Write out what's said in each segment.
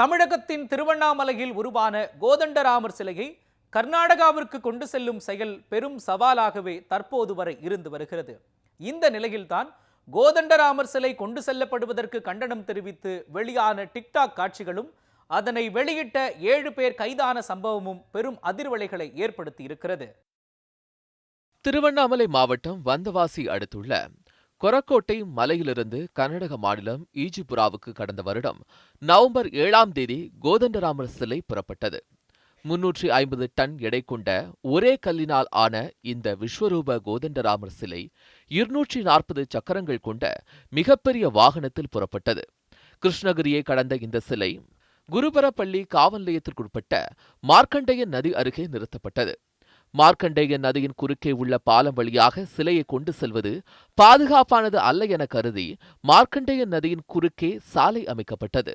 தமிழகத்தின் திருவண்ணாமலையில் உருவான கோதண்டராமர் சிலையை கர்நாடகாவிற்கு கொண்டு செல்லும் செயல் பெரும் சவாலாகவே தற்போது வரை இருந்து வருகிறது. இந்த நிலையில்தான் கோதண்டராமர் சிலை கொண்டு செல்லப்படுவதற்கு கண்டனம் தெரிவித்து வெளியான டிக்டாக் காட்சிகளும் அதனை வெளியிட்ட 7 பேர் கைதான சம்பவமும் பெரும் அதிர்வலைகளை ஏற்படுத்தி இருக்கிறது. திருவண்ணாமலை மாவட்டம் வந்தவாசி அடுத்துள்ள கொரக்கோட்டை மலையிலிருந்து கர்நாடக மாநிலம் ஈஜிபுராவுக்கு கடந்த வருடம் நவம்பர் 7ஆம் தேதி கோதண்டராமர் சிலை புறப்பட்டது. 350 டன் எடை கொண்ட ஒரே கல்லினால் ஆன இந்த விஸ்வரூப கோதண்டராமர் சிலை 240 சக்கரங்கள் கொண்ட மிகப்பெரிய வாகனத்தில் புறப்பட்டது. கிருஷ்ணகிரியை கடந்த இந்த சிலை குருபரப்பள்ளி காவல் நிலையத்திற்குட்பட்ட மார்க்கண்டேய நதி அருகே நிறுத்தப்பட்டது. மார்க்கண்டேய நதியின் குறுக்கே உள்ள பாலம் வழியாக சிலையை கொண்டு செல்வது பாதுகாப்பானது அல்ல என கருதி மார்க்கண்டேய நதியின் குறுக்கே சாலை அமைக்கப்பட்டது.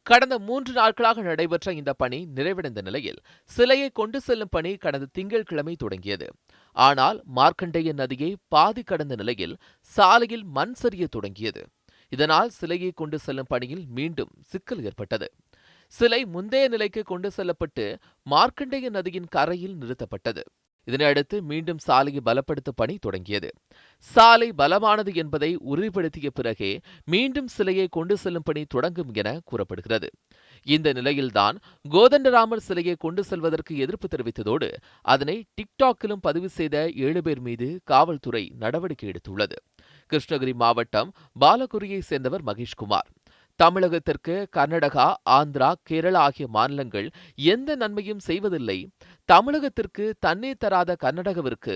கடந்த 3 நாட்களாக நடைபெற்ற இந்த பணி நிறைவடைந்த நிலையில் சிலையை கொண்டு செல்லும் பணி கடந்த திங்கட்கிழமை தொடங்கியது. ஆனால் மார்க்கண்டேய நதியை பாதி கடந்த நிலையில் சாலையில் மண் சரிய தொடங்கியது. இதனால் சிலையை கொண்டு செல்லும் பணியில் மீண்டும் சிக்கல் ஏற்பட்டது. சிலை முந்தைய நிலைக்கு கொண்டு செல்லப்பட்டு மார்க்கண்டேய நதியின் கரையில் நிறுத்தப்பட்டது. இதனையடுத்து மீண்டும் சாலையை பலப்படுத்தும் பணி தொடங்கியது. சாலை பலமானது என்பதை உறுதிப்படுத்திய பிறகே மீண்டும் சிலையை கொண்டு செல்லும் பணி தொடங்கும் என கூறப்படுகிறது. இந்த நிலையில்தான் கோதண்டராமர் சிலையை கொண்டு செல்வதற்கு எதிர்ப்பு தெரிவித்ததோடு அதனை டிக்டாக்கிலும் பதிவு செய்த 7 பேர் மீது காவல்துறை நடவடிக்கை எடுத்துள்ளது. கிருஷ்ணகிரி மாவட்டம் பாலகுரியை சேர்ந்தவர் மகேஷ்குமார். தமிழகத்திற்கு கர்நாடகா, ஆந்திரா, கேரளா ஆகிய மாநிலங்கள் எந்த நன்மையும் செய்வதில்லை. தமிழகத்திற்கு தண்ணீர் தராத கர்நாடகாவிற்கு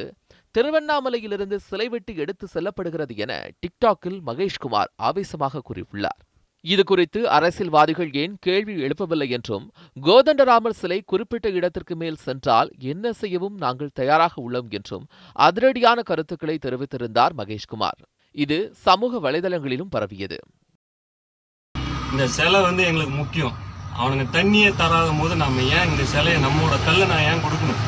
திருவண்ணாமலையிலிருந்து சிலை வெட்டி எடுத்து செல்லப்படுகிறது என டிக்டாக்கில் மகேஷ்குமார் ஆவேசமாக கூறியுள்ளார். இதுகுறித்து அரசியல்வாதிகள் ஏன் கேள்வி எழுப்பவில்லை என்றும், கோதண்டராமர் சிலை குறிப்பிட்ட இடத்திற்கு மேல் சென்றால் என்ன செய்யவும் நாங்கள் தயாராக உள்ளோம் என்றும் அதிரடியான கருத்துக்களை தெரிவித்திருந்தார் மகேஷ்குமார். இது சமூக வலைதளங்களிலும் பரவியது. இந்த சிலை எங்களுக்கு முக்கியம். அவனுங்க தண்ணியே தராத போது நம்ம ஏன் இந்த சிலையை நம்மளோட கல்லை நான் ஏன் கொடுக்கணும்?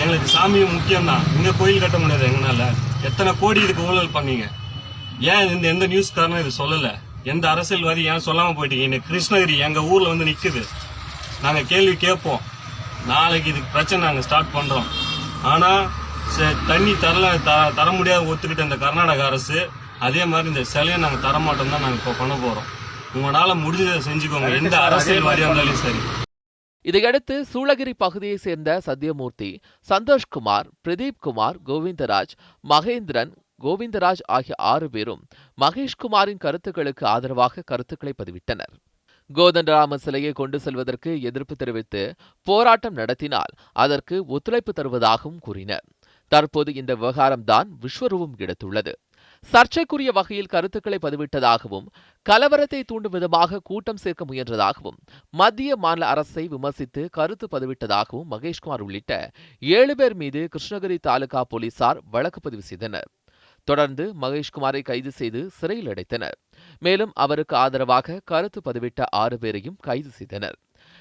எங்களுக்கு சாமியும் முக்கியம்தான். இங்க கோயில் கட்ட முடியாது எங்கனால. எத்தனை கோடி இதுக்கு ஊழல் பண்ணீங்க? ஏன் எந்த நியூஸ்காரனும் இது சொல்லல? எந்த அரசியல்வாதி ஏன் சொல்லாம போயிட்டீங்க? இந்த கிருஷ்ணகிரி எங்க ஊர்ல நிக்குது. நாங்க கேள்வி கேட்போம். நாளைக்கு இதுக்கு பிரச்சனை நாங்க ஸ்டார்ட் பண்றோம். ஆனா தண்ணி தர முடியாத ஒத்துக்கிட்ட இந்த கர்நாடக அரசு அதே மாதிரி இந்த சிலையை நாங்க தரமாட்டோம் தான் நாங்க இப்போ பண்ண போறோம். உங்களால முடிஞ்சதை செஞ்சுக்கோங்க, எந்த அரசியல்வாதியா இருந்தாலும் சரி. இதையடுத்து சூளகிரி பகுதியைச் சேர்ந்த சத்யமூர்த்தி, சந்தோஷ்குமார், பிரதீப் குமார், கோவிந்தராஜ், மகேந்திரன், கோவிந்தராஜ் ஆகிய 6 பேரும் மகேஷ்குமாரின் கருத்துக்களுக்கு ஆதரவாக கருத்துக்களை பதிவிட்டனர். கோதண்டராமர் சிலையை கொண்டு செல்வதற்கு எதிர்ப்பு தெரிவித்து போராட்டம் நடத்தினால் அதற்கு ஒத்துழைப்பு தருவதாகவும் கூறினர். தற்போது இந்த விவகாரம்தான் விஸ்வரூபம் எடுத்துள்ளது. சர்ச்சைக்குரிய வகையில் கருத்துக்களை பதிவிட்டதாகவும், கலவரத்தை தூண்டும் விதமாக கூட்டம் சேர்க்க முயன்றதாகவும், மத்திய மாநில அரசை விமர்சித்து கருத்து பதிவிட்டதாகவும் மகேஷ்குமார் உள்ளிட்ட 7 பேர் மீது கிருஷ்ணகிரி தாலுகா போலீசார் வழக்கு பதிவு செய்தனர். தொடர்ந்து மகேஷ்குமாரை கைது செய்து சிறையில் அடைத்தனர். மேலும் அவருக்கு ஆதரவாக கருத்து பதிவிட்ட 6 பேரையும் கைது செய்தனர்.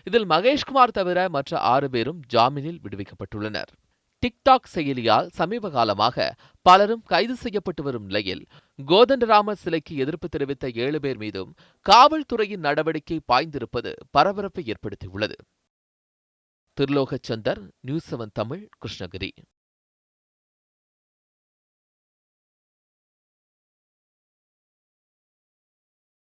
இதில் மகேஷ்குமார் தவிர மற்ற 6 பேரும் ஜாமீனில் விடுவிக்கப்பட்டுள்ளனர். டிக்டாக் செயலியால் சமீப காலமாக பலரும் கைது செய்யப்பட்டு வரும் நிலையில் கோதண்டராமர் சிலைக்கு எதிர்ப்பு தெரிவித்த 7 பேர் மீதும் காவல்துறையின் நடவடிக்கை பாய்ந்திருப்பது பரபரப்பை ஏற்படுத்தியுள்ளது. திருலோகச்சந்தர், நியூஸ் 7 தமிழ், கிருஷ்ணகிரி.